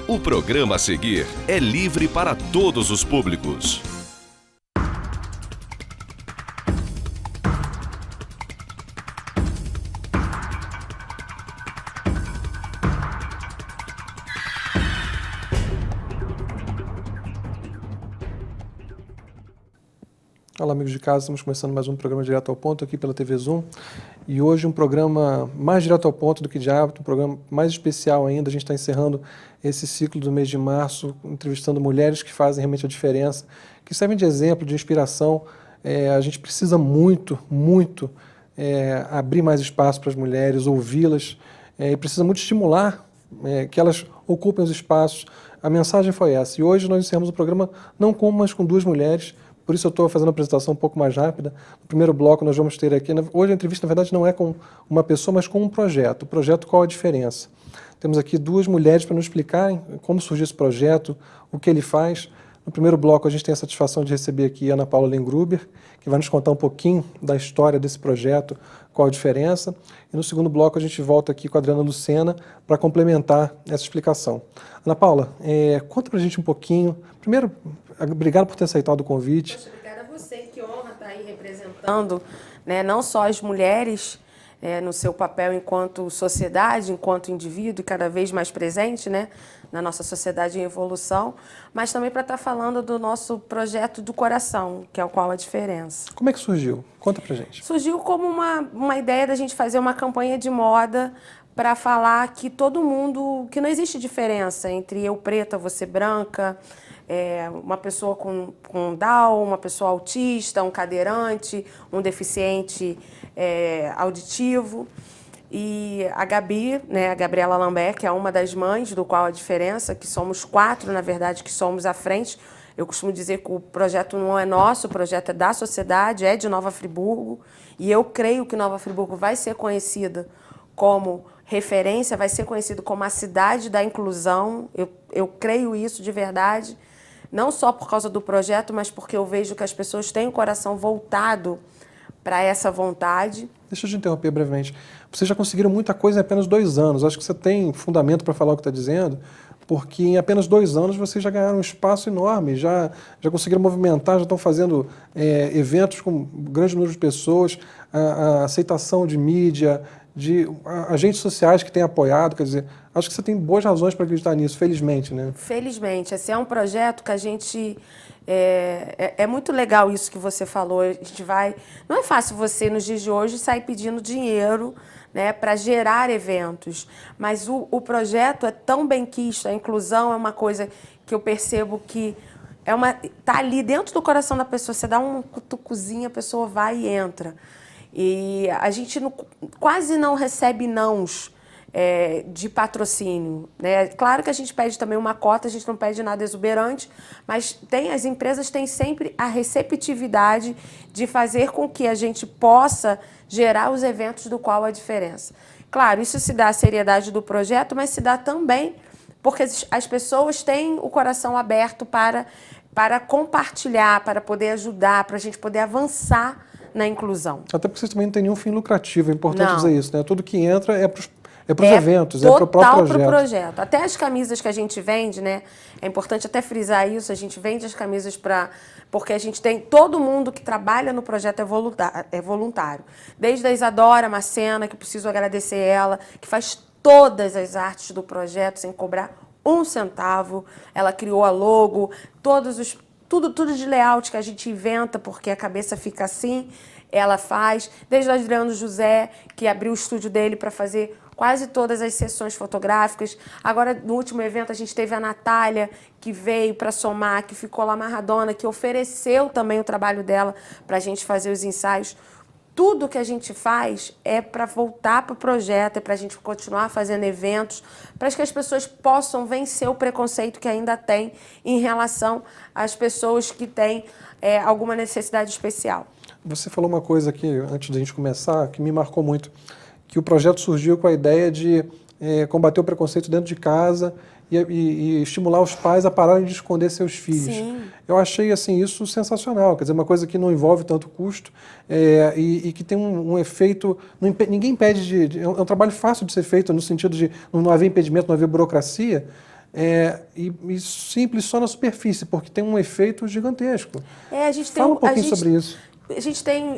O programa a seguir é livre para todos os públicos. Olá, amigos de casa, estamos começando mais um programa Direto ao Ponto aqui pela TV Zoom. E hoje um programa mais direto ao ponto do que de hábito, um programa mais especial ainda. A gente está encerrando esse ciclo do mês de março, entrevistando mulheres que fazem realmente a diferença, que servem de exemplo, de inspiração. A gente precisa muito abrir mais espaço para as mulheres, ouvi-las, e precisa muito estimular que elas ocupem os espaços. A mensagem foi essa. E hoje nós encerramos o programa não com uma, mas com duas mulheres. Por isso eu estou fazendo a apresentação um pouco mais rápida. No primeiro bloco nós vamos ter aqui, hoje a entrevista na verdade não é com uma pessoa, mas com um projeto. O projeto Qual a Diferença? Temos aqui duas mulheres para nos explicarem como surgiu esse projeto, o que ele faz. No primeiro bloco a gente tem a satisfação de receber aqui a Ana Paula Lengruber, que vai nos contar um pouquinho da história desse projeto, Qual a Diferença. E no segundo bloco a gente volta aqui com a Adriana Lucena para complementar essa explicação. Ana Paula, conta para a gente um pouquinho. Primeiro, obrigado por ter aceitado o convite. Poxa, obrigada a você, que honra estar aí representando, né, não só as mulheres no seu papel enquanto sociedade, enquanto indivíduo e cada vez mais presente, né, na nossa sociedade em evolução, mas também para estar falando do nosso projeto do coração, que é o Qual a Diferença. Como é que surgiu? Conta pra gente. Surgiu como uma ideia da gente fazer uma campanha de moda para falar que todo mundo, que não existe diferença entre eu preta, você branca, uma pessoa com Down, uma pessoa autista, um cadeirante, um deficiente auditivo. E a Gabi, né, a Gabriela Lambert, que é uma das mães do Qual a Diferença, que somos 4, na verdade, que somos à frente. Eu costumo dizer que o projeto não é nosso, o projeto é da sociedade, é de Nova Friburgo. E eu creio que Nova Friburgo vai ser conhecida como referência, vai ser conhecido como a cidade da inclusão. Eu creio isso de verdade, não só por causa do projeto, mas porque eu vejo que as pessoas têm o coração voltado para essa vontade. Deixa eu te interromper brevemente. Vocês já conseguiram muita coisa em apenas 2 anos. Acho que você tem fundamento para falar o que está dizendo, porque em apenas 2 anos vocês já ganharam um espaço enorme, já conseguiram movimentar, já estão fazendo eventos com um grande número de pessoas, a aceitação de mídia, de agentes sociais que têm apoiado, quer dizer, acho que você tem boas razões para acreditar nisso, felizmente, né? Felizmente. Esse é um projeto que a gente... É muito legal isso que você falou. A gente vai... Não é fácil você, nos dias de hoje, sair pedindo dinheiro, né, para gerar eventos, mas o projeto é tão bem quisto, a inclusão é uma coisa que eu percebo que tá ali dentro do coração da pessoa. Você dá um cutucozinho, a pessoa vai e entra. E a gente quase não recebe nãos de patrocínio, né? Claro que a gente pede também uma cota, a gente não pede nada exuberante, mas as empresas têm sempre a receptividade de fazer com que a gente possa gerar os eventos do Qual a Diferença. Claro, isso se dá a seriedade do projeto, mas se dá também porque as pessoas têm o coração aberto para compartilhar, para poder ajudar, para a gente poder avançar na inclusão. Até porque vocês também não têm nenhum fim lucrativo, é importante Não. dizer isso, né? Tudo que entra é para os eventos, é para o próprio total projeto. Para o projeto. Até as camisas que a gente vende, né? É importante até frisar isso, a gente vende as camisas porque a gente tem... Todo mundo que trabalha no projeto é voluntário. Desde a Isadora Macena, que preciso agradecer ela, que faz todas as artes do projeto sem cobrar 1 centavo. Ela criou a logo, tudo de layout que a gente inventa, porque a cabeça fica assim, ela faz. Desde o Adriano José, que abriu o estúdio dele para fazer quase todas as sessões fotográficas. Agora, no último evento, a gente teve a Natália, que veio para somar, que ficou lá amarradona, que ofereceu também o trabalho dela para a gente fazer os ensaios. Tudo que a gente faz é para voltar para o projeto, é para a gente continuar fazendo eventos, para que as pessoas possam vencer o preconceito que ainda tem em relação às pessoas que têm alguma necessidade especial. Você falou uma coisa aqui, antes da gente começar, que me marcou muito, que o projeto surgiu com a ideia de combater o preconceito dentro de casa e estimular os pais a pararem de esconder seus filhos. Sim. Eu achei assim, isso sensacional, quer dizer, uma coisa que não envolve tanto custo e que tem um efeito... ninguém impede é um trabalho fácil de ser feito no sentido de não haver impedimento, não haver burocracia, e simples só na superfície, porque tem um efeito gigantesco. A gente tem Fala um pouquinho sobre isso.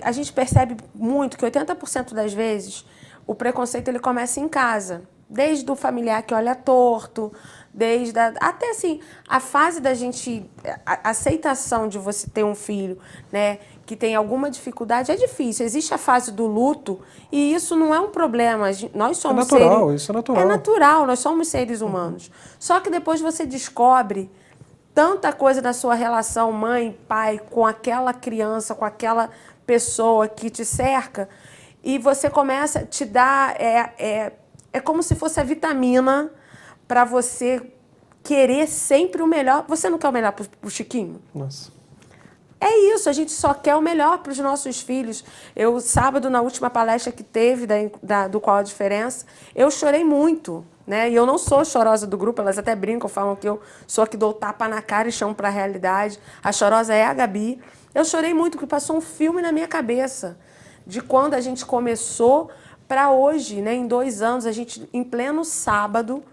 A gente percebe muito que 80% das vezes o preconceito ele começa em casa. Desde o familiar que olha torto, até assim, a fase da gente, a aceitação de você ter um filho, né, que tem alguma dificuldade é difícil. Existe a fase do luto e isso não é um problema. Nós somos natural, isso é natural. É natural, nós somos seres humanos. Só que depois você descobre tanta coisa da sua relação mãe, pai, com aquela criança, com aquela pessoa que te cerca, e você começa a te dar... É como se fosse a vitamina para você querer sempre o melhor. Você não quer o melhor para o Chiquinho? Nossa. É isso, a gente só quer o melhor para os nossos filhos. Eu, sábado, na última palestra que teve do Qual a Diferença, eu chorei muito, né? E eu não sou chorosa do grupo, elas até brincam, falam que eu sou a que dou tapa na cara e chamo para a realidade. A chorosa é a Gabi. Eu chorei muito, porque passou um filme na minha cabeça de quando a gente começou para hoje, né? Em 2 anos, a gente, em pleno sábado,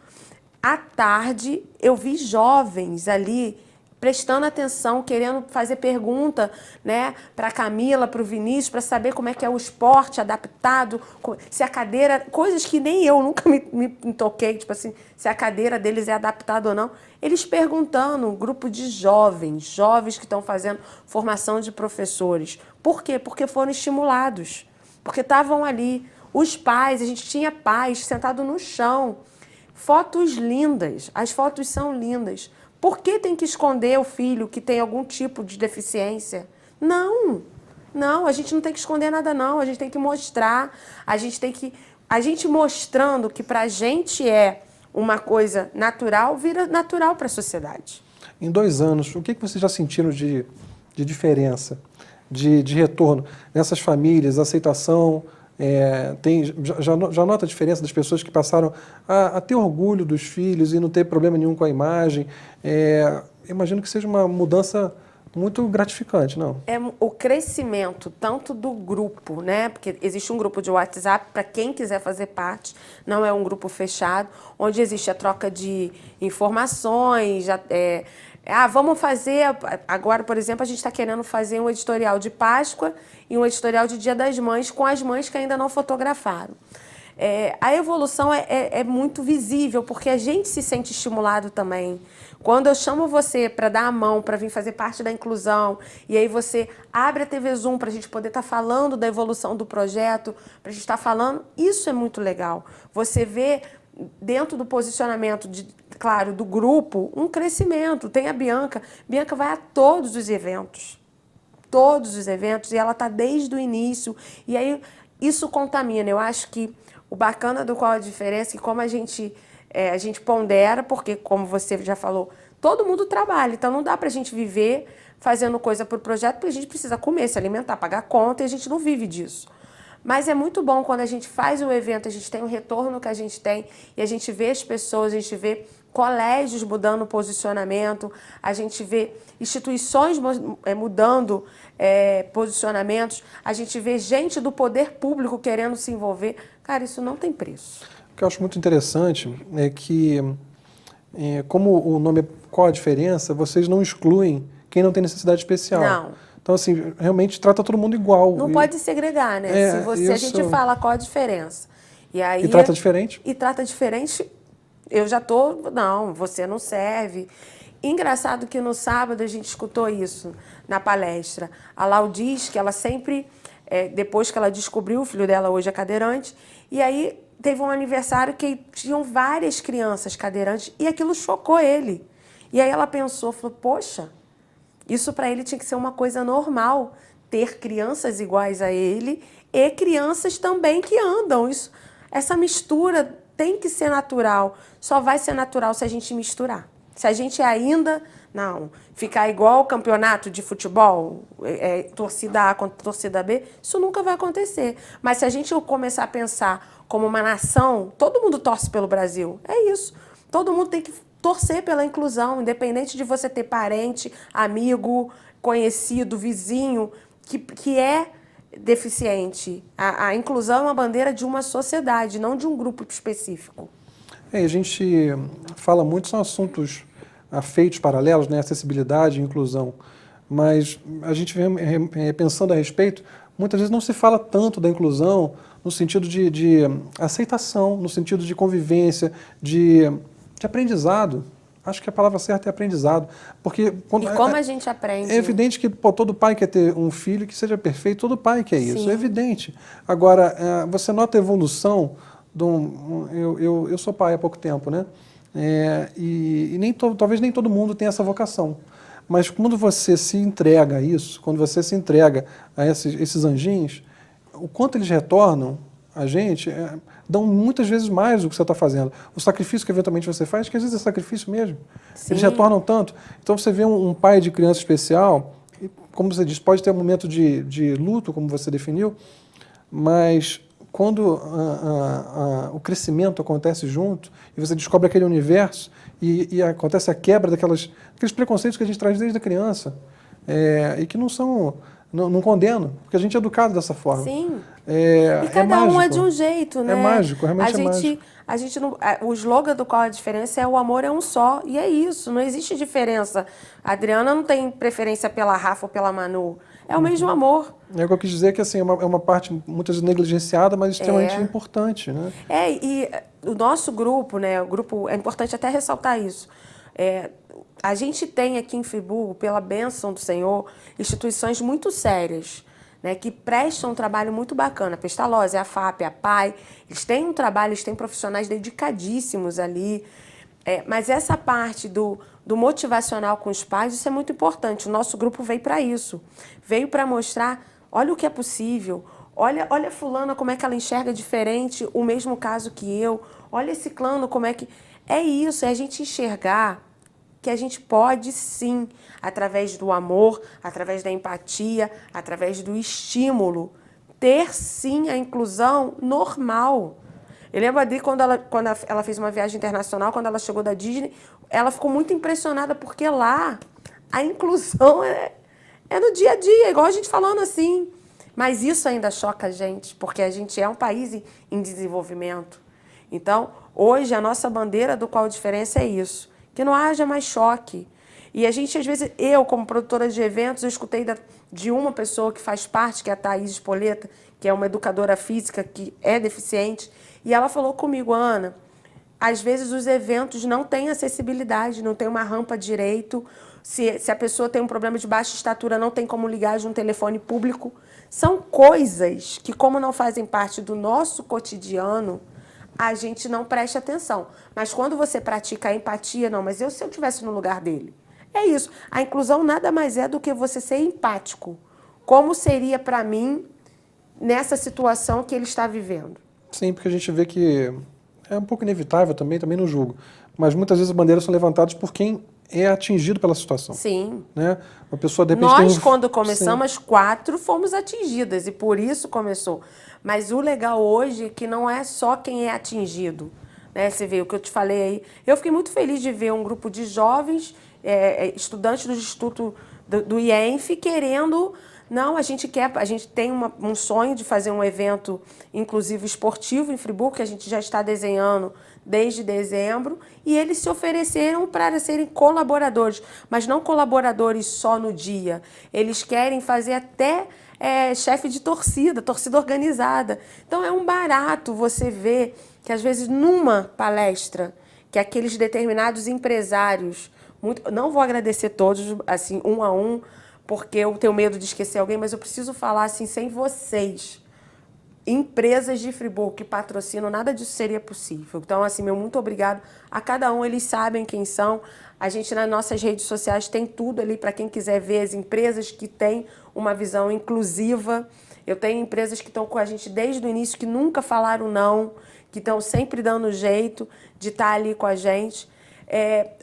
à tarde, eu vi jovens ali prestando atenção, querendo fazer pergunta, né, para a Camila, para o Vinícius, para saber como é que é o esporte adaptado, se a cadeira... Coisas que nem eu nunca me toquei, tipo assim, se a cadeira deles é adaptada ou não. Eles perguntando, um grupo de jovens que estão fazendo formação de professores. Por quê? Porque foram estimulados, porque estavam ali. Os pais, a gente tinha pais sentados no chão. Fotos lindas, as fotos são lindas. Por que tem que esconder o filho que tem algum tipo de deficiência? Não, a gente não tem que esconder nada, não. A gente tem que mostrar, a gente mostrando que pra gente é uma coisa natural, vira natural para a sociedade. Em 2 anos, o que vocês já sentiram de diferença, de retorno nessas famílias, aceitação? Já nota a diferença das pessoas que passaram a ter orgulho dos filhos e não ter problema nenhum com a imagem? Imagino que seja uma mudança muito gratificante, não? É o crescimento tanto do grupo, né? Porque existe um grupo de WhatsApp para quem quiser fazer parte, não é um grupo fechado, onde existe a troca de informações, vamos fazer... Agora, por exemplo, a gente está querendo fazer um editorial de Páscoa e um editorial de Dia das Mães com as mães que ainda não fotografaram. A evolução é muito visível, porque a gente se sente estimulado também. Quando eu chamo você para dar a mão, para vir fazer parte da inclusão, e aí você abre a TV Zoom para a gente poder estar falando da evolução do projeto, para a gente estar falando, isso é muito legal. Você vê dentro do posicionamento, claro, do grupo, um crescimento. Tem a Bianca. Bianca vai a todos os eventos, e ela está desde o início. E aí isso contamina. Eu acho que o bacana do Qual a Diferença é que como a gente pondera, porque, como você já falou, todo mundo trabalha, então não dá para a gente viver fazendo coisa para o projeto, porque a gente precisa comer, se alimentar, pagar conta, e a gente não vive disso. Mas é muito bom quando a gente faz o evento, a gente tem o retorno que a gente tem, e a gente vê as pessoas, a gente vê colégios mudando o posicionamento, a gente vê instituições mudando posicionamentos, a gente vê gente do poder público querendo se envolver. Cara, isso não tem preço. O que eu acho muito interessante é que, como o nome é Qual a Diferença, vocês não excluem quem não tem necessidade especial. Não. Então, assim, realmente trata todo mundo igual. Não pode segregar, né? Se a gente fala qual a diferença. E trata diferente? E trata diferente, eu já tô... Não, você não serve. Engraçado que no sábado a gente escutou isso na palestra. A Lau diz que ela sempre, depois que ela descobriu, o filho dela hoje é cadeirante, e aí teve um aniversário que tinham várias crianças cadeirantes e aquilo chocou ele. E aí ela pensou, falou, poxa, isso para ele tinha que ser uma coisa normal, ter crianças iguais a ele e crianças também que andam. Essa mistura tem que ser natural. Só vai ser natural se a gente misturar. Se a gente ainda, ficar igual ao campeonato de futebol, torcida A contra torcida B, isso nunca vai acontecer. Mas se a gente começar a pensar como uma nação, todo mundo torce pelo Brasil. É isso. Todo mundo tem que torcer pela inclusão, independente de você ter parente, amigo, conhecido, vizinho, que é deficiente. A inclusão é uma bandeira de uma sociedade, não de um grupo específico. A gente fala muito, são assuntos afeitos, paralelos, né? Acessibilidade e inclusão. Mas a gente vem pensando a respeito, muitas vezes não se fala tanto da inclusão no sentido de aceitação, no sentido de convivência, de aprendizado. Acho que a palavra certa é aprendizado. Porque e como a gente aprende? É evidente que todo pai quer ter um filho que seja perfeito, todo pai quer isso, Sim. é evidente. Agora, você nota a evolução de eu sou pai há pouco tempo, né? E talvez nem todo mundo tenha essa vocação. Mas quando você se entrega a isso, quando você se entrega a esses anjinhos, o quanto eles retornam a gente, dão muitas vezes mais do que você está fazendo. O sacrifício que eventualmente você faz, que às vezes é sacrifício mesmo. Sim. Eles retornam tanto. Então você vê um pai de criança especial, e, como você diz, pode ter um momento de luto, como você definiu, mas quando o crescimento acontece junto, e você descobre aquele universo, e acontece a quebra daqueles preconceitos que a gente traz desde a criança, e que não condeno, porque a gente é educado dessa forma. Sim. E cada um é de um jeito, né? É mágico, realmente é mágico. A gente não, o slogan do Qual a Diferença é o amor é um só. E é isso, não existe diferença. A Adriana não tem preferência pela Rafa ou pela Manu. É o mesmo amor. É o que eu quis dizer, que assim, é uma parte muitas vezes negligenciada, mas extremamente importante, né? E o nosso grupo, né? O grupo, é importante até ressaltar isso. A gente tem aqui em Friburgo, pela bênção do Senhor, instituições muito sérias, né, que prestam um trabalho muito bacana. A Pestalozzi, a FAP, a PAI, eles têm um trabalho, eles têm profissionais dedicadíssimos ali. Mas essa parte do motivacional com os pais, isso é muito importante. O nosso grupo veio para isso. Veio para mostrar, olha o que é possível. Olha fulana como é que ela enxerga diferente o mesmo caso que eu. Olha esse ciclano como é que... É isso, é a gente enxergar que a gente pode sim, através do amor, através da empatia, através do estímulo, ter sim a inclusão normal. Eu lembro a Adri, quando ela fez uma viagem internacional, quando ela chegou da Disney, ela ficou muito impressionada, porque lá a inclusão é no dia a dia, igual a gente falando assim. Mas isso ainda choca a gente, porque a gente é um país em desenvolvimento. Então, hoje, a nossa bandeira do Qual a Diferença é isso. Que não haja mais choque. E a gente, às vezes, eu, como produtora de eventos, eu escutei de uma pessoa que faz parte, que é a Thaís Espoleta, que é uma educadora física que é deficiente, e ela falou comigo, Ana, às vezes os eventos não têm acessibilidade, não tem uma rampa direito, se a pessoa tem um problema de baixa estatura, não tem como ligar de um telefone público. São coisas que, como não fazem parte do nosso cotidiano, a gente não presta atenção. Mas quando você pratica a empatia, não, mas se eu estivesse no lugar dele? É isso. A inclusão nada mais é do que você ser empático. Como seria para mim nessa situação que ele está vivendo? Sim, porque a gente vê que é um pouco inevitável também não julgo. Mas muitas vezes as bandeiras são levantadas por quem é atingido pela situação. Sim. Né? Uma pessoa, de repente, nós, quando começamos, as 4 fomos atingidas, e por isso começou. Mas o legal hoje é que não é só quem é atingido. Né? Você vê o que eu te falei aí. Eu fiquei muito feliz de ver um grupo de jovens, estudantes do Instituto do IENF, querendo... Não, a gente tem um sonho de fazer um evento inclusive esportivo em Friburgo, que a gente já está desenhando desde dezembro, e eles se ofereceram para serem colaboradores, mas não colaboradores só no dia. Eles querem fazer até chefe de torcida organizada. Então é um barato você ver que às vezes numa palestra, que aqueles determinados empresários, não vou agradecer todos, assim, um a um, porque eu tenho medo de esquecer alguém, mas eu preciso falar assim, sem vocês, empresas de Friburgo que patrocinam, nada disso seria possível. Então, assim, meu muito obrigado a cada um, eles sabem quem são. A gente, nas nossas redes sociais, tem tudo ali para quem quiser ver as empresas que têm uma visão inclusiva. Eu tenho empresas que estão com a gente desde o início, que nunca falaram não, que estão sempre dando jeito de estar ali com a gente.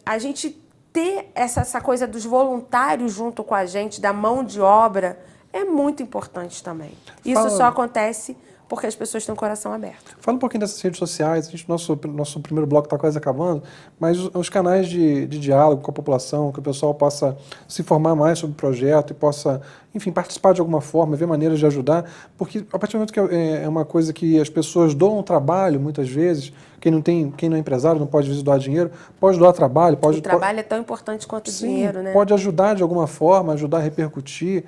A gente ter essa coisa dos voluntários junto com a gente, da mão de obra, é muito importante também. Isso só acontece porque as pessoas têm o coração aberto. Fala um pouquinho dessas redes sociais, nosso primeiro bloco está quase acabando, mas os canais de diálogo com a população, que o pessoal possa se informar mais sobre o projeto e possa, enfim, participar de alguma forma, ver maneiras de ajudar, porque a partir do momento que é uma coisa que as pessoas doam trabalho, muitas vezes, quem não é empresário não pode doar dinheiro, pode doar trabalho. O trabalho é tão importante quanto o dinheiro, né? Pode ajudar de alguma forma, ajudar a repercutir.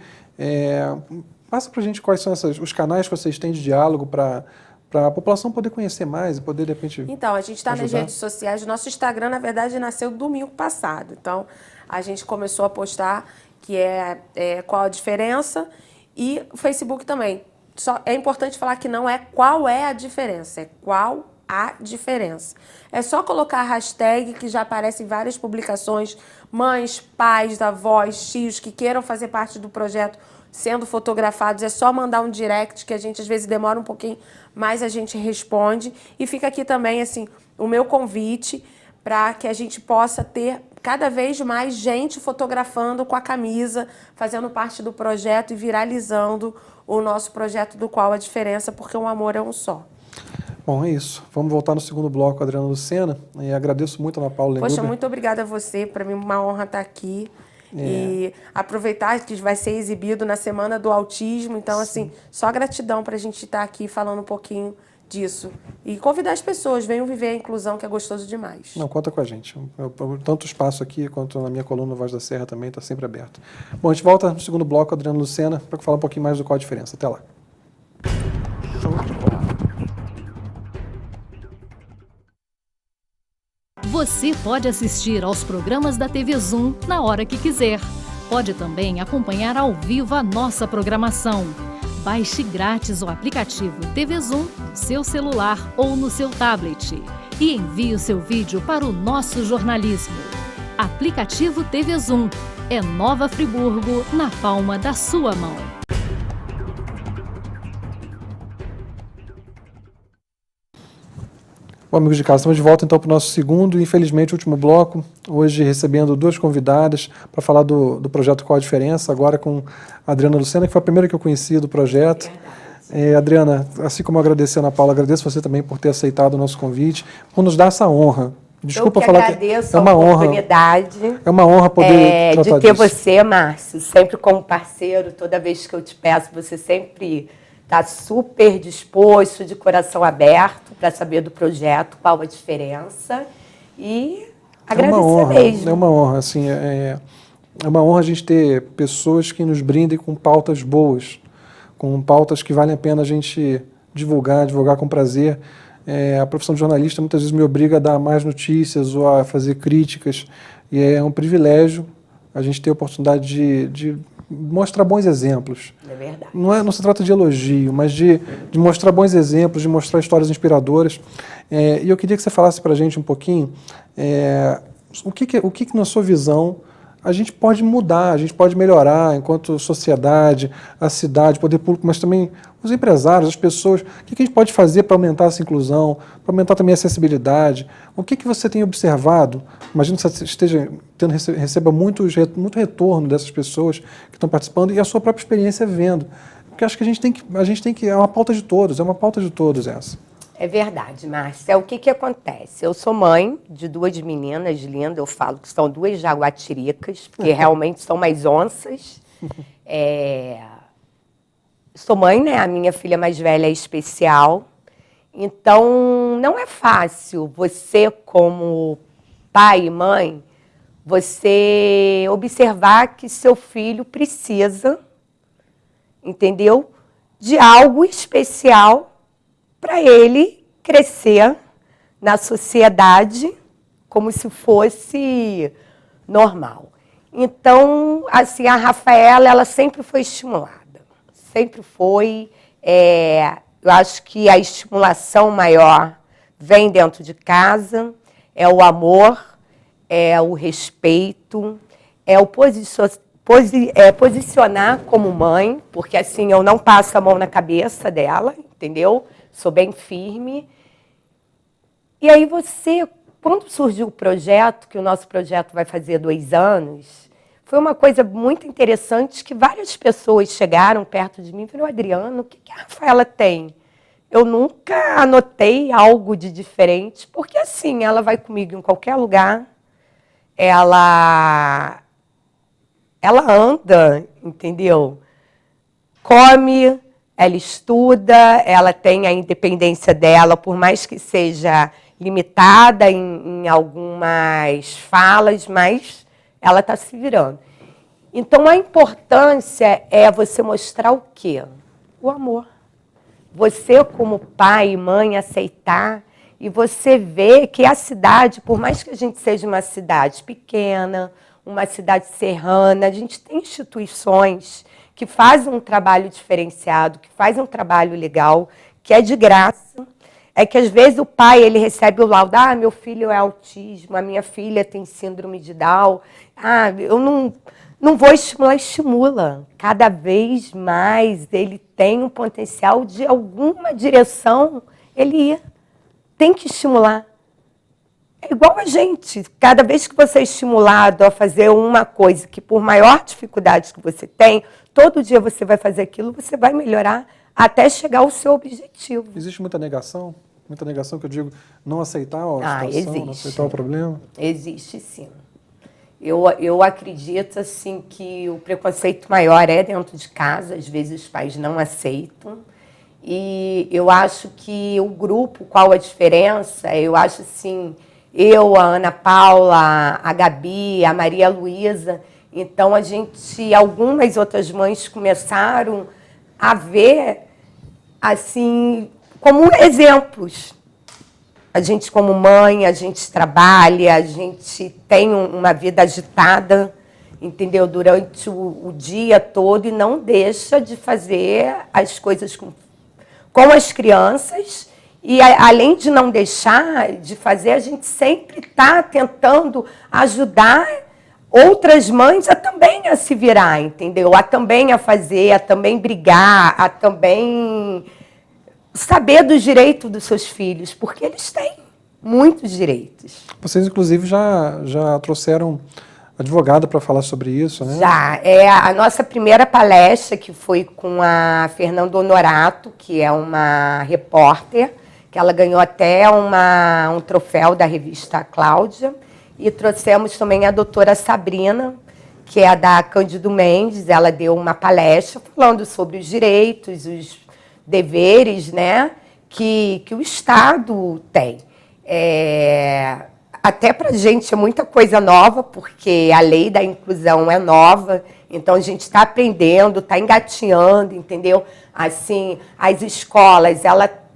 Passa para a gente quais são os canais que vocês têm de diálogo para a população poder conhecer mais e poder, de repente, Então, a gente está nas ajudar. redes sociais. O nosso Instagram, na verdade, nasceu domingo passado. Então, a gente começou a postar que qual a diferença, e o Facebook também. É importante falar que não é qual é a diferença, é qual a diferença. É só colocar a hashtag que já aparece em várias publicações, mães, pais, avós, tios que queiram fazer parte do projeto sendo fotografados, é só mandar um direct que a gente às vezes demora um pouquinho, mas a gente responde. E fica aqui também assim o meu convite para que a gente possa ter cada vez mais gente fotografando com a camisa, fazendo parte do projeto e viralizando o nosso projeto do Qual a Diferença, porque o amor é um só. Bom, é isso. Vamos voltar no segundo bloco, Adriana Lucena. E agradeço muito a Ana Paula Lenguber. Poxa, muito obrigada a você. Para mim, uma honra estar aqui. E aproveitar que vai ser exibido na Semana do Autismo. Então, assim, só gratidão para a gente estar aqui falando um pouquinho disso. E convidar as pessoas, venham viver a inclusão, que é gostoso demais. Não, conta com a gente. Tanto o espaço aqui, quanto na minha coluna Voz da Serra também, está sempre aberto. Bom, a gente volta no segundo bloco, Adriana Lucena, para falar um pouquinho mais do Qual a Diferença. Até lá. Você pode assistir aos programas da TV Zoom na hora que quiser. Pode também acompanhar ao vivo a nossa programação. Baixe grátis o aplicativo TV Zoom no seu celular ou no seu tablet e envie o seu vídeo para o nosso jornalismo. Aplicativo TV Zoom. É Nova Friburgo na palma da sua mão. Bom, amigos de casa, estamos de volta então para o nosso segundo e, infelizmente, último bloco. Hoje recebendo duas convidadas para falar do projeto Qual a Diferença, agora com a Adriana Lucena, que foi a primeira que eu conheci do projeto. Adriana, assim como eu agradeci a Ana Paula, agradeço você também por ter aceitado o nosso convite, por nos dar essa honra. Desculpa falar que agradeço a oportunidade. É uma honra poder tratar de ter disso. você, Márcio, sempre como parceiro. Toda vez que eu te peço, você sempre está super disposto, de coração aberto, para saber do projeto, qual a diferença. E agradecer mesmo. É uma honra, assim, é uma honra a gente ter pessoas que nos brindem com pautas boas, com pautas que valem a pena a gente divulgar com prazer. A profissão de jornalista muitas vezes me obriga a dar mais notícias ou a fazer críticas, e é um privilégio a gente ter a oportunidade de mostrar bons exemplos. É verdade. Não se trata de elogio, mas de mostrar bons exemplos, de mostrar histórias inspiradoras. E eu queria que você falasse para a gente um pouquinho o que, na sua visão, a gente pode mudar, a gente pode melhorar enquanto sociedade, a cidade, o poder público, mas também os empresários, as pessoas. O que a gente pode fazer para aumentar essa inclusão, para aumentar também a acessibilidade? O que você tem observado? Imagino que você receba muito retorno dessas pessoas que estão participando e a sua própria experiência vendo. Porque acho que a gente tem que é uma pauta de todos essa. É verdade, Márcia. O que acontece? Eu sou mãe de duas meninas lindas, eu falo que são duas jaguatiricas, porque realmente são mais onças. Sou mãe, né? A minha filha mais velha é especial. Então, não é fácil você, como pai e mãe, você observar que seu filho precisa, entendeu? De algo especial para ele crescer na sociedade como se fosse normal. Então, assim, a Rafaela, ela sempre foi estimulada. Sempre foi. Eu acho que a estimulação maior vem dentro de casa, é o amor, é o respeito, é o posicionar como mãe, porque assim, eu não passo a mão na cabeça dela, entendeu? Sou bem firme. E aí você, quando surgiu o projeto, que o nosso projeto vai fazer 2 anos, foi uma coisa muito interessante que várias pessoas chegaram perto de mim e falaram: Adriana, o que a Rafaela tem? eu nunca anotei algo de diferente, porque assim, ela vai comigo em qualquer lugar, ela anda, entendeu? Come, ela estuda, ela tem a independência dela, por mais que seja limitada em algumas falas, mas ela está se virando. Então, a importância é você mostrar o quê? O amor. Você, como pai e mãe, aceitar e você ver que a cidade, por mais que a gente seja uma cidade pequena, uma cidade serrana, a gente tem instituições que fazem um trabalho diferenciado, que fazem um trabalho legal, que é de graça. É que, às vezes, o pai ele recebe o laudo, meu filho é autismo, a minha filha tem síndrome de Down, eu não vou estimular, estimula. Cada vez mais ele tem um potencial de alguma direção, ele tem que estimular. É igual a gente. Cada vez que você é estimulado a fazer uma coisa que, por maior dificuldade que você tem, todo dia você vai fazer aquilo, você vai melhorar até chegar ao seu objetivo. Existe muita negação? Muita negação que eu digo, não aceitar a situação, existe. não aceitar o problema? Existe, sim. Eu acredito assim, que o preconceito maior é dentro de casa, às vezes os pais não aceitam. E eu acho que o grupo, qual a diferença? Eu acho assim, eu, a Ana Paula, a Gabi, a Maria Luísa, então algumas outras mães começaram a ver assim, como exemplos. A gente, como mãe, a gente trabalha, a gente tem uma vida agitada, entendeu? Durante o dia todo e não deixa de fazer as coisas com as crianças. E, além de não deixar de fazer, a gente sempre está tentando ajudar outras mães também a se virar, entendeu? A também a fazer, a também brigar, a também saber dos direitos dos seus filhos, porque eles têm muitos direitos. Vocês, inclusive, já trouxeram advogada para falar sobre isso, né? Já. A nossa primeira palestra, que foi com a Fernanda Honorato, que é uma repórter, que ela ganhou até um troféu da revista Cláudia, e trouxemos também a doutora Sabrina, que é da Cândido Mendes. Ela deu uma palestra falando sobre os direitos, os deveres, né, que o Estado tem. Até para a gente é muita coisa nova, porque a lei da inclusão é nova, então a gente está aprendendo, está engateando, entendeu? Assim, as escolas,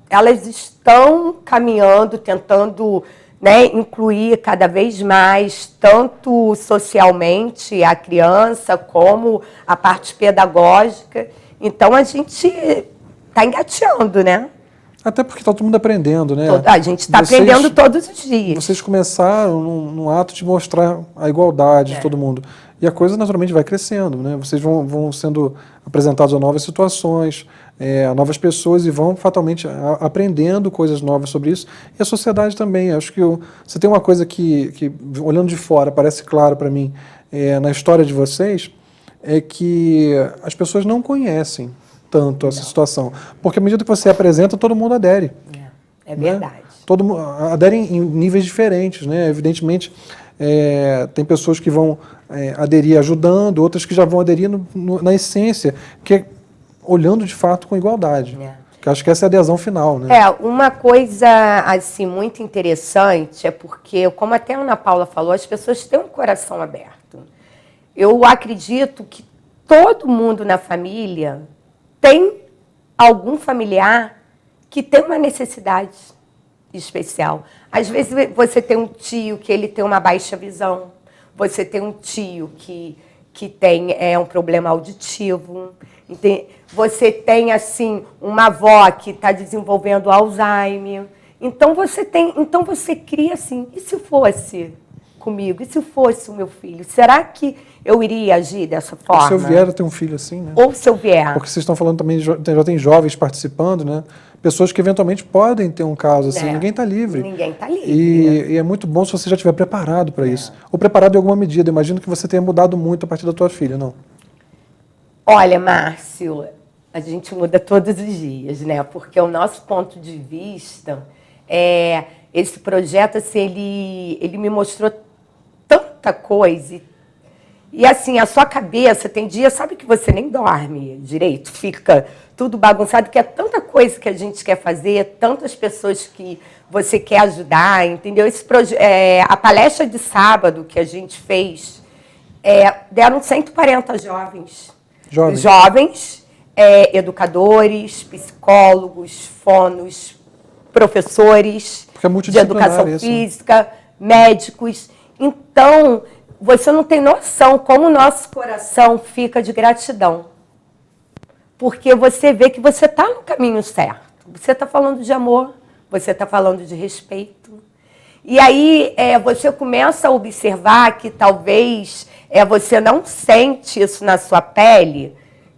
elas estão caminhando, tentando, né, incluir cada vez mais, tanto socialmente a criança, como a parte pedagógica. Então, a gente está engateando, né? Até porque está todo mundo aprendendo, né? A gente está aprendendo todos os dias. Vocês começaram num ato de mostrar a igualdade de todo mundo. E a coisa, naturalmente, vai crescendo, né? Vocês vão sendo apresentados a novas situações, a novas pessoas, e vão fatalmente aprendendo coisas novas sobre isso. E a sociedade também. Acho que você tem uma coisa que olhando de fora, parece claro para mim, na história de vocês, é que as pessoas não conhecem tanto essa situação. Porque à medida que você apresenta, todo mundo adere. É verdade. Né? Todo mundo adere em níveis diferentes, né? Evidentemente, tem pessoas que vão aderir ajudando, outras que já vão aderir na essência, que é olhando de fato com igualdade. Que acho que essa é a adesão final, né? Uma coisa assim muito interessante é porque, como até a Ana Paula falou, as pessoas têm um coração aberto. Eu acredito que todo mundo na família tem algum familiar que tem uma necessidade especial. Às vezes você tem um tio que ele tem uma baixa visão, você tem um tio que tem um problema auditivo, você tem assim uma avó que está desenvolvendo Alzheimer. Então você cria assim, e se fosse comigo? E se fosse o meu filho? Será que eu iria agir dessa forma? Ou se eu vier a ter um filho assim, né? Ou se eu vier. Porque vocês estão falando também, já tem jovens participando, né? Pessoas que eventualmente podem ter um caso assim. Ninguém está livre. Ninguém está livre. E é muito bom se você já estiver preparado para isso. Ou preparado em alguma medida. Imagino que você tenha mudado muito a partir da tua filha, não? Olha, Márcio, A gente muda todos os dias, né? Porque o nosso ponto de vista, esse projeto, assim, ele me mostrou tanta coisa. E assim, a sua cabeça, tem dia, sabe que você nem dorme direito, fica tudo bagunçado, que é tanta coisa que a gente quer fazer, tantas pessoas que você quer ajudar, entendeu? A palestra de sábado que a gente fez, deram 140 jovens. Jovens, educadores, psicólogos, fonos, professores de educação física, médicos. Então, você não tem noção como o nosso coração fica de gratidão. Porque você vê que você está no caminho certo. Você está falando de amor, você está falando de respeito. E aí você começa a observar que talvez você não sente isso na sua pele.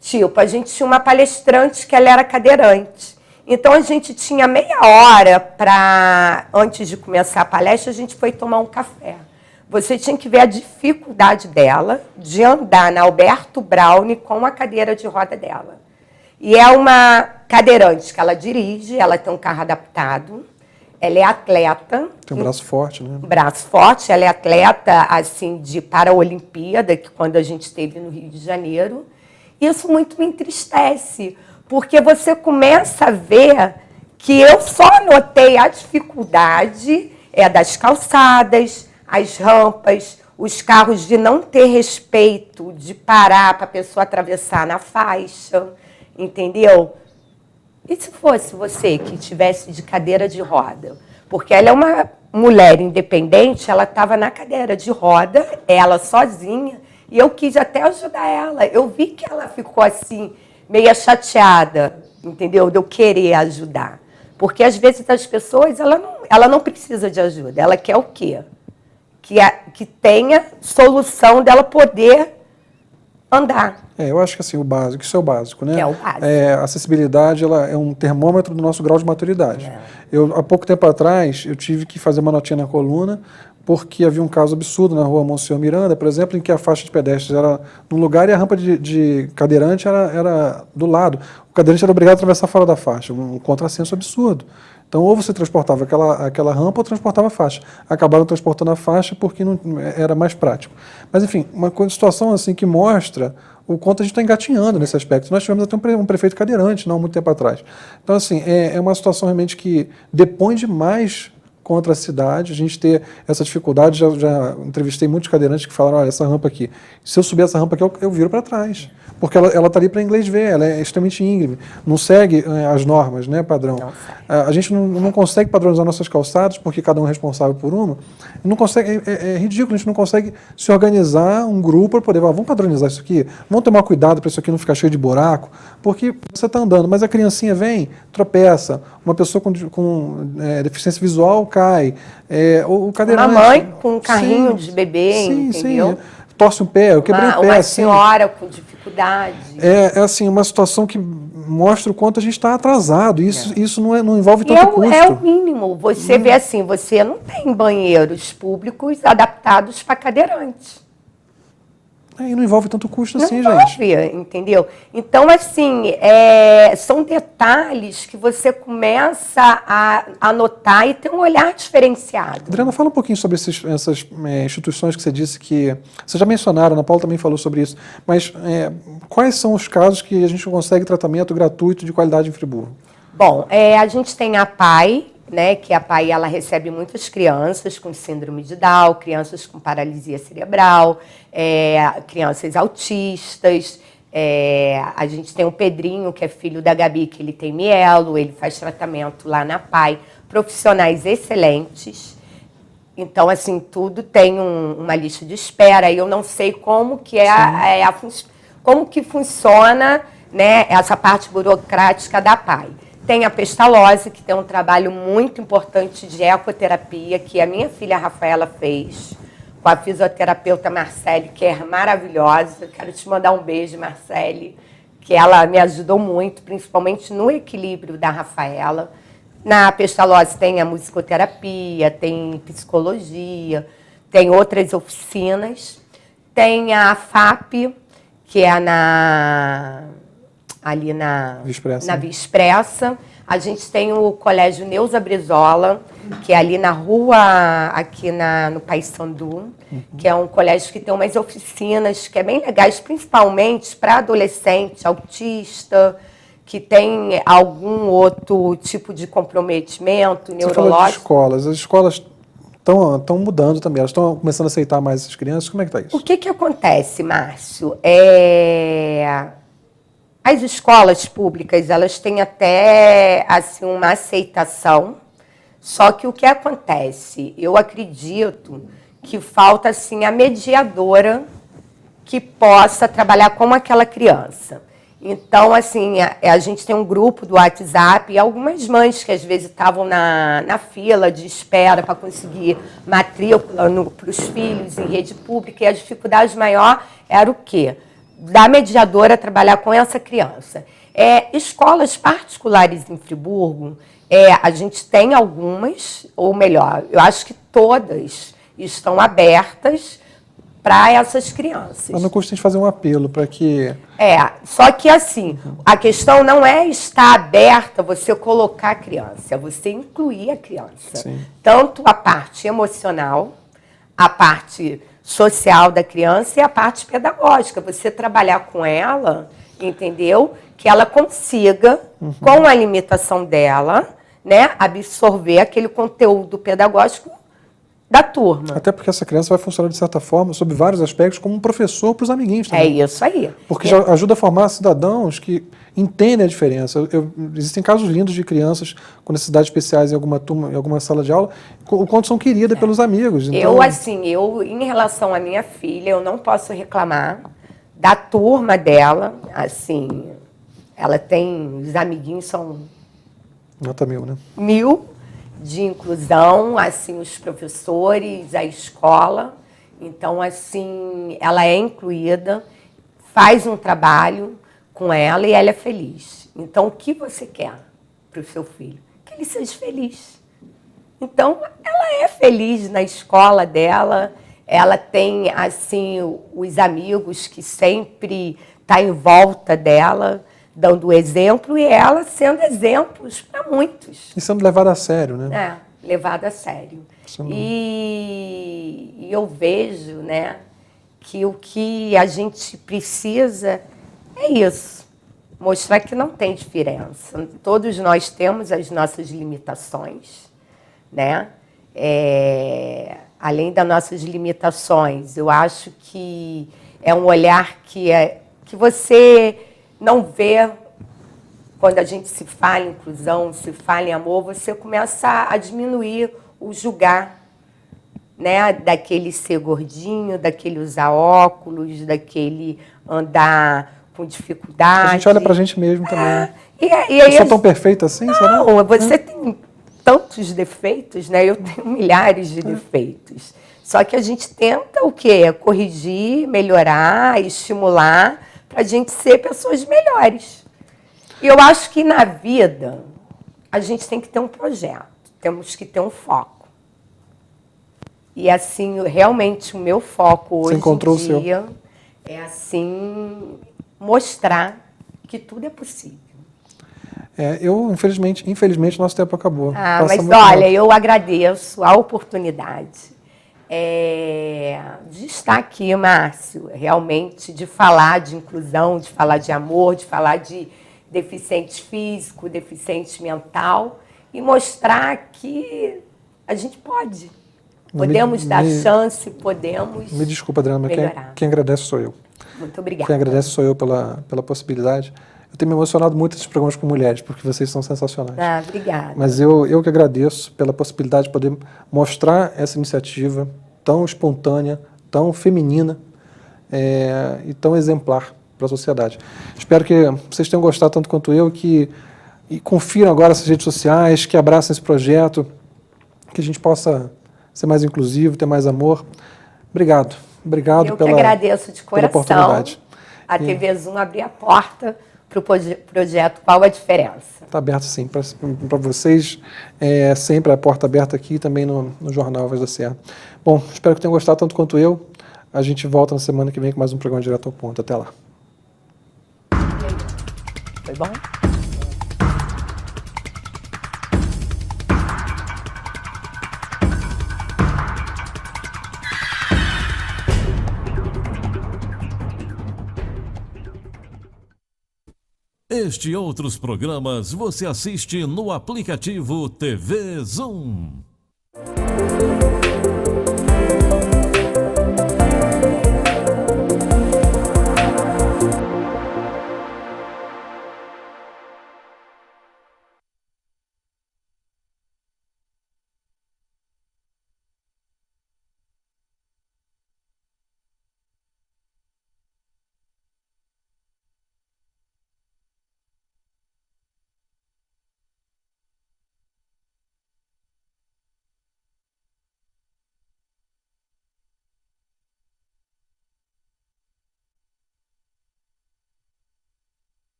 Tipo, a gente tinha uma palestrante que ela era cadeirante. Então, a gente tinha meia hora antes de começar a palestra, a gente foi tomar um café. Você tinha que ver a dificuldade dela de andar na Alberto Browne com a cadeira de roda dela. E é uma cadeirante que ela dirige, ela tem um carro adaptado, ela é atleta. Tem um braço forte, né? Braço forte, ela é atleta assim, de Paralimpíada, que quando a gente esteve no Rio de Janeiro. Isso muito me entristece, porque você começa a ver que eu só notei a dificuldade das calçadas, as rampas, os carros de não ter respeito, de parar para a pessoa atravessar na faixa, entendeu? E se fosse você que estivesse de cadeira de roda? Porque ela é uma mulher independente, ela estava na cadeira de roda, ela sozinha, e eu quis até ajudar ela. Eu vi que ela ficou assim, meio chateada, entendeu? De eu querer ajudar. Porque às vezes as pessoas, ela não precisa de ajuda, ela quer o quê? Que tenha solução dela poder andar. Eu acho que assim, isso é o básico, né? É o básico. A acessibilidade, ela é um termômetro do nosso grau de maturidade. Há pouco tempo atrás, eu tive que fazer uma notinha na coluna, porque havia um caso absurdo na rua Monsenhor Miranda, por exemplo, em que a faixa de pedestres era num lugar e a rampa de cadeirante era do lado. O cadeirante era obrigado a atravessar fora da faixa, um contrassenso absurdo. Então, ou você transportava aquela rampa ou transportava a faixa. Acabaram transportando a faixa porque não era mais prático. Mas, enfim, uma situação assim que mostra o quanto a gente está engatinhando nesse aspecto. Nós tivemos até um prefeito cadeirante, não há muito tempo atrás. Então, assim, é uma situação realmente que depõe demais contra a cidade, a gente ter essa dificuldade. Já entrevistei muitos cadeirantes que falaram, olha, essa rampa aqui, se eu subir essa rampa aqui, eu viro para trás. Porque ela está ali para inglês ver, ela é extremamente íngreme, não segue as normas, né, padrão. A gente não consegue padronizar nossas calçadas, porque cada um é responsável por uma. Não consegue, é ridículo, a gente não consegue se organizar um grupo para poder, vamos padronizar isso aqui, vamos tomar cuidado para isso aqui não ficar cheio de buraco, porque você está andando, mas a criancinha vem, tropeça, uma pessoa com deficiência visual cai, o cadeirante... Uma mãe com um carrinho de bebê, entendeu? Sim. Torce um pé, eu quebrei o pé. Uma senhora com dificuldade. Assim, uma situação que mostra o quanto a gente está atrasado. Isso não envolve tanto custo. É o mínimo. Você vê assim, você não tem banheiros públicos adaptados para cadeirantes. E não envolve tanto custo assim, não gente. Envolve, entendeu? Então, assim, são detalhes que você começa a notar e ter um olhar diferenciado. Adriana, fala um pouquinho sobre essas instituições que você disse que... Vocês já mencionaram, a Ana Paula também falou sobre isso, mas quais são os casos que a gente consegue tratamento gratuito de qualidade em Friburgo? Bom, a gente tem a PAI, né, que a PAI ela recebe muitas crianças com síndrome de Down, crianças com paralisia cerebral, crianças autistas. A gente tem o Pedrinho, que é filho da Gabi, que ele tem mielo, ele faz tratamento lá na PAI. Profissionais excelentes. Então, assim, tudo tem uma lista de espera. E eu não sei como que como que funciona, né, essa parte burocrática da PAI. Tem a Pestalozzi, que tem um trabalho muito importante de ecoterapia, que a minha filha Rafaela fez, com a fisioterapeuta Marcele, que é maravilhosa. Quero te mandar um beijo, Marcele, que ela me ajudou muito, principalmente no equilíbrio da Rafaela. Na Pestalozzi tem a musicoterapia, tem psicologia, tem outras oficinas. Tem a FAP, que é ali na Via Via Expressa. A gente tem o Colégio Neuza Brizola, que é ali na rua, aqui no Paissandu, que é um colégio que tem umas oficinas que é bem legais, principalmente para adolescente, autista, que tem algum outro tipo de comprometimento Você falou de neurológico. escolas. As escolas estão mudando também, elas estão começando a aceitar mais essas crianças. Como é que está isso? O que acontece, Márcio? As escolas públicas, elas têm até assim, uma aceitação, só que o que acontece? Eu acredito que falta assim, a mediadora que possa trabalhar com aquela criança. Então, assim, a gente tem um grupo do WhatsApp e algumas mães que às vezes estavam na fila de espera para conseguir matrícula para os filhos em rede pública, e a dificuldade maior era o quê? Da mediadora trabalhar com essa criança. Escolas particulares em Friburgo, a gente tem algumas, ou melhor, eu acho que todas estão abertas para essas crianças. Mas não custa a gente fazer um apelo para que... Só que assim, a questão não é estar aberta, você colocar a criança, é você incluir a criança. Sim. Tanto a parte emocional, a parte social da criança e a parte pedagógica. Você trabalhar com ela, entendeu? Que ela consiga, com a limitação dela, né, absorver aquele conteúdo pedagógico da turma. Até porque essa criança vai funcionar, de certa forma, sob vários aspectos, como um professor para os amiguinhos também. É isso aí. Porque já ajuda a formar cidadãos que entendem a diferença. Existem casos lindos de crianças com necessidades especiais em alguma turma, em alguma sala de aula, o quanto são queridas pelos amigos. Então... Eu, em relação à minha filha, eu não posso reclamar da turma dela. Assim, ela tem, os amiguinhos são... Nota 1000, né? 1000 de inclusão, assim, os professores, a escola. Então, assim, ela é incluída, faz um trabalho com ela e ela é feliz. Então, o que você quer para o seu filho? Que ele seja feliz. Então, ela é feliz na escola dela, ela tem, assim, os amigos que sempre estão em volta dela, dando exemplo, e ela sendo exemplos para muitos. E sendo levada a sério, né? Levada a sério. E eu vejo, né, que o que a gente precisa é isso, mostrar que não tem diferença. Todos nós temos as nossas limitações, né? Além das nossas limitações, eu acho que é um olhar que você não vê. Quando a gente se fala em inclusão, se fala em amor, você começa a diminuir o julgar, né? Daquele ser gordinho, daquele usar óculos, daquele andar com dificuldade. A gente olha pra gente mesmo também. Eu sou tão perfeita assim, será? Não, você tem tantos defeitos, né? Eu tenho milhares de defeitos. Só que a gente tenta o quê? Corrigir, melhorar, estimular, para a gente ser pessoas melhores. E eu acho que na vida a gente tem que ter um projeto, temos que ter um foco. E assim, realmente o meu foco hoje em dia é assim, mostrar que tudo é possível. Infelizmente, nosso tempo acabou. Mas olha, eu agradeço a oportunidade de estar aqui, Márcio, realmente, de falar de inclusão, de falar de amor, de falar de deficiente físico, deficiente mental, e mostrar que a gente pode. Podemos dar chance, podemos. Me desculpa, Adriana, mas quem agradece sou eu. Muito obrigada. Quem agradece sou eu pela possibilidade. Eu tenho me emocionado muito nesses programas com mulheres, porque vocês são sensacionais. Obrigada. Mas eu que agradeço pela possibilidade de poder mostrar essa iniciativa tão espontânea, tão feminina e tão exemplar para a sociedade. Espero que vocês tenham gostado tanto quanto eu, e confiram agora essas redes sociais, que abracem esse projeto, que a gente possa ser mais inclusivo, ter mais amor. Obrigado. Obrigado pela oportunidade. Eu que agradeço de coração a TV Zoom abrir a porta para o projeto Qual a Diferença. Está aberto, sim, para vocês. Sempre a porta aberta aqui e também no Jornal Voz da Serra. Bom, espero que tenham gostado tanto quanto eu. A gente volta na semana que vem com mais um programa Direto ao Ponto. Até lá. Foi bom? Este e outros programas você assiste no aplicativo TV Zoom.